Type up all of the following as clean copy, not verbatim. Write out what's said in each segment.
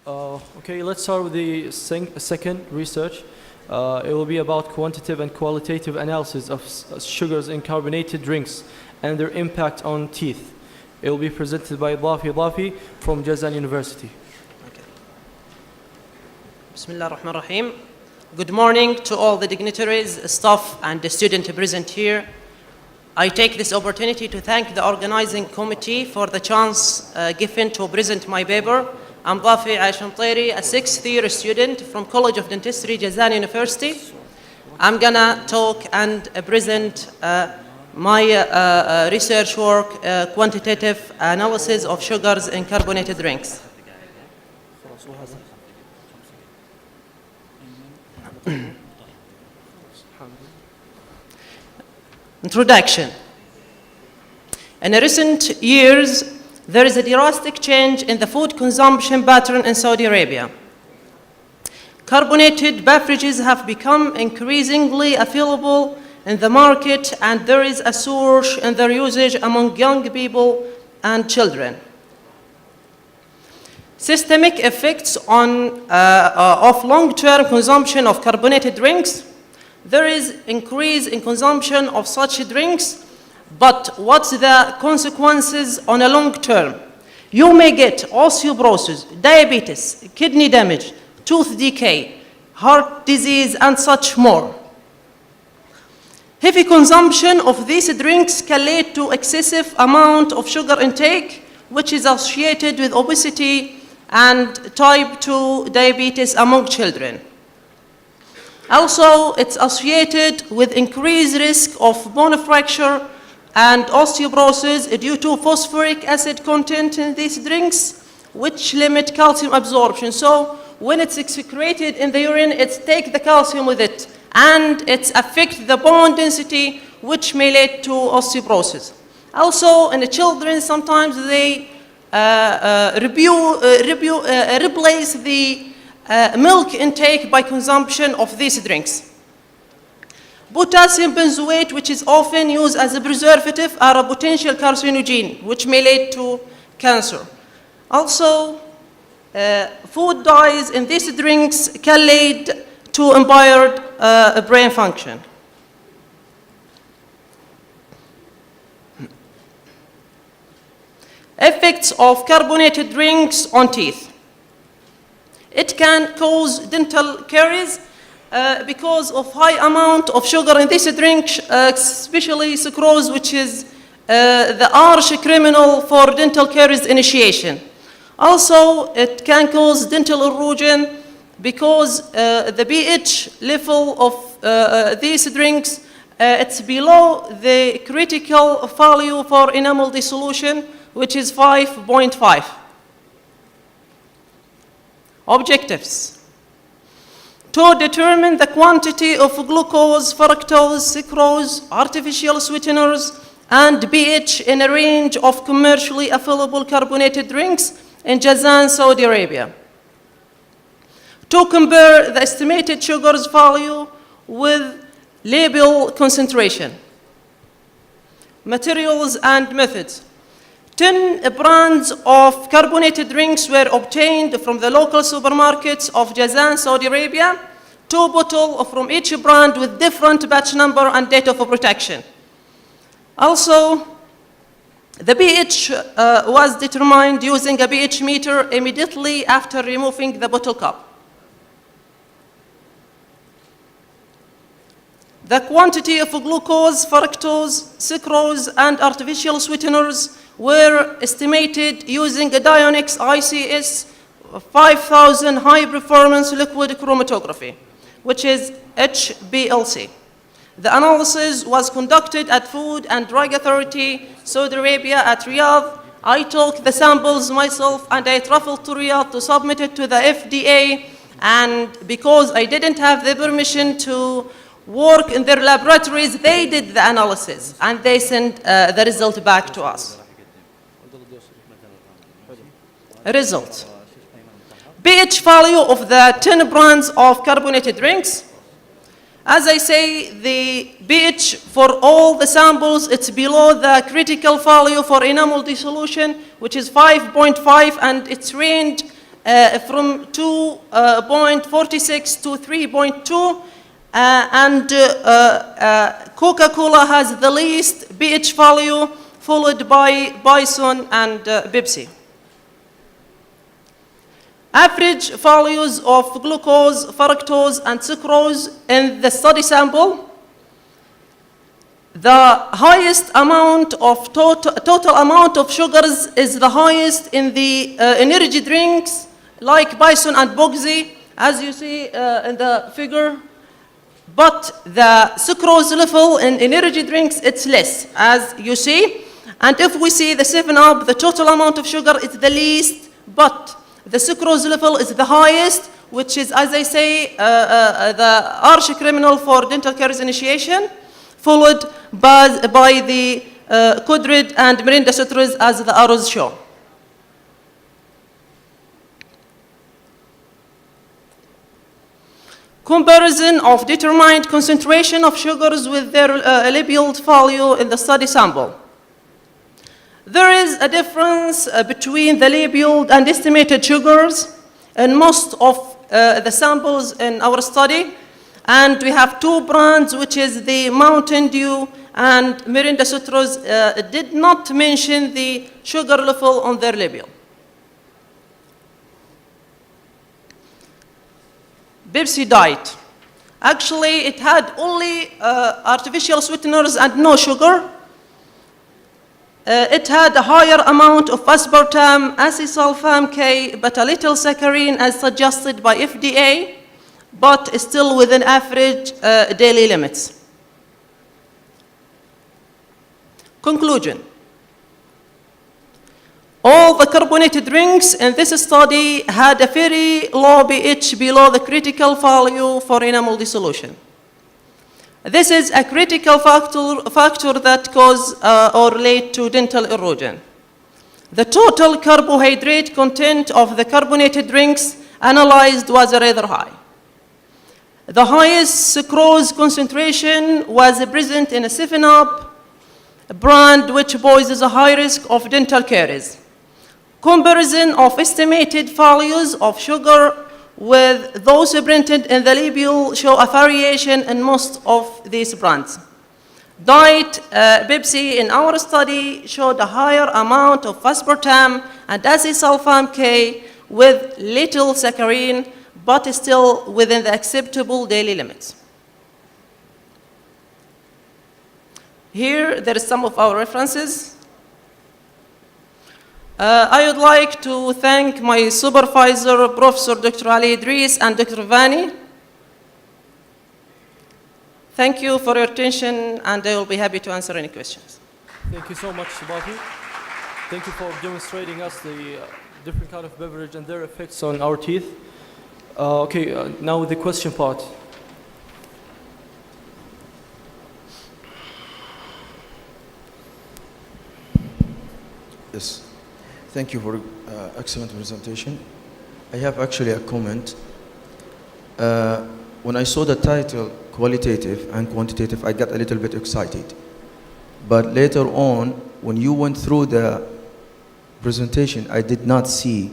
Okay, let's start with the second research. It will be about quantitative and qualitative analysis of sugars in carbonated drinks and their impact on teeth. It will be presented by Dafi from Jazan University. Okay. Bismillah ar-Rahman ar-Rahim. Good morning to all the dignitaries, staff, and the students present here. I take this opportunity to thank the organizing committee for the chance given to present my paper. I'm Dafi Aishamteri, a 6th-year student from College of Dentistry, Jazan University. I'm gonna talk and present my research work, quantitative analysis of sugars in carbonated drinks. Introduction. In recent years, there is a drastic change in the food consumption pattern in Saudi Arabia. Carbonated beverages have become increasingly available in the market, and there is a surge in their usage among young people and children. Systemic effects of long-term consumption of carbonated drinks. There is increase in consumption of such drinks, but what's the consequences on a long term? You may get osteoporosis, diabetes, kidney damage, tooth decay, heart disease, and such more. Heavy consumption of these drinks can lead to excessive amount of sugar intake, which is associated with obesity and type 2 diabetes among children. Also, it's associated with increased risk of bone fracture and osteoporosis due to phosphoric acid content in these drinks, which limit calcium absorption. So when it's excreted in the urine, it takes the calcium with it, and it affects the bone density, which may lead to osteoporosis. Also, in the children, sometimes they replace the milk intake by consumption of these drinks. Potassium benzoate, which is often used as a preservative, are a potential carcinogen, which may lead to cancer. Also, food dyes in these drinks can lead to impaired brain function. Effects of carbonated drinks on teeth. It can cause dental caries because of high amount of sugar in this drink, especially sucrose, which is the arch criminal for dental caries initiation. Also, it can cause dental erosion because the pH level of these drinks, it's below the critical value for enamel dissolution, which is 5.5. Objectives. To determine the quantity of glucose, fructose, sucrose, artificial sweeteners, and pH in a range of commercially available carbonated drinks in Jazan, Saudi Arabia. To compare the estimated sugars value with label concentration. Materials and methods. 10 brands of carbonated drinks were obtained from the local supermarkets of Jazan, Saudi Arabia. 2 bottles from each brand with different batch number and date of protection. Also, the pH was determined using a pH meter immediately after removing the bottle cap. The quantity of glucose, fructose, sucrose, and artificial sweeteners were estimated using a Dionix ICS 5000 high-performance liquid chromatography, which is HPLC. The analysis was conducted at Food and Drug Authority, Saudi Arabia at Riyadh. I took the samples myself and I traveled to Riyadh to submit it to the FDA, and because I didn't have the permission to work in their laboratories, they did the analysis and they sent the result back to us. Result. pH value of the 10 brands of carbonated drinks. As I say, the pH for all the samples, it's below the critical value for enamel dissolution, which is 5.5, and its range from 2.46 to 3.2, and Coca-Cola has the least pH value, followed by Bison and Pepsi. Average values of glucose, fructose, and sucrose in the study sample. The highest amount of total amount of sugars is the highest in the energy drinks like Bison and Boxy, as you see in the figure. But the sucrose level in energy drinks, it's less, as you see. And if we see the 7-Up, the total amount of sugar is the least, but the sucrose level is the highest, which is, as I say, the arch criminal for dental caries initiation, followed by the Codrid and Mirinda Citrus, as the arrows show. Comparison of determined concentration of sugars with their labeled value in the study sample. There is a difference between the labeled and estimated sugars in most of the samples in our study. And we have two brands, which is the Mountain Dew and Mirinda Citrus, did not mention the sugar level on their label. Pepsi Diet. Actually, it had only artificial sweeteners and no sugar. It had a higher amount of aspartame, acesulfame K, but a little saccharin as suggested by FDA, but still within average daily limits. Conclusion. All the carbonated drinks in this study had a very low pH below the critical value for enamel dissolution. This is a critical factor that cause or relate to dental erosion. The total carbohydrate content of the carbonated drinks analyzed was rather high. The highest sucrose concentration was present in a 7-Up brand, which poses a high risk of dental caries. Comparison of estimated values of sugar with those printed in the label show a variation in most of these brands. Diet Pepsi in our study showed a higher amount of aspartame and acesulfame K with little saccharin, but still within the acceptable daily limits. Here, there is some of our references. I would like to thank my supervisor, Professor Dr. Ali Idris and Dr. Vani. Thank you for your attention, and I will be happy to answer any questions. Thank you so much, Sabahi. Thank you for demonstrating us the different kind of beverage and their effects on our teeth. Now the question part. Yes. Thank you for excellent presentation. I have actually a comment. When I saw the title, Qualitative and Quantitative, I got a little bit excited. But later on, when you went through the presentation, I did not see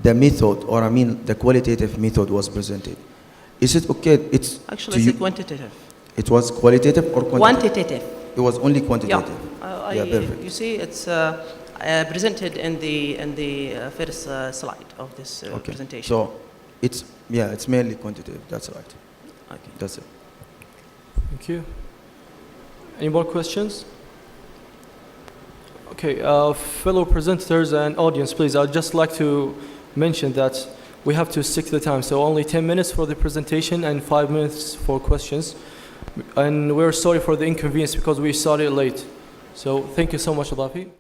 the method, or I mean the qualitative method was presented. Is it okay? It's actually it's quantitative. It was qualitative or quantitative? Quantitative. It was only quantitative. Yeah, Perfect. You see, it's presented in the first slide of this presentation. So it's mainly quantitative. That's right. Okay. That's it. Thank you. Any more questions? Okay, fellow presenters and audience, please, I'd just like to mention that we have to stick to the time. So only 10 minutes for the presentation and 5 minutes for questions. And we're sorry for the inconvenience because we started late. So thank you so much, Adafi.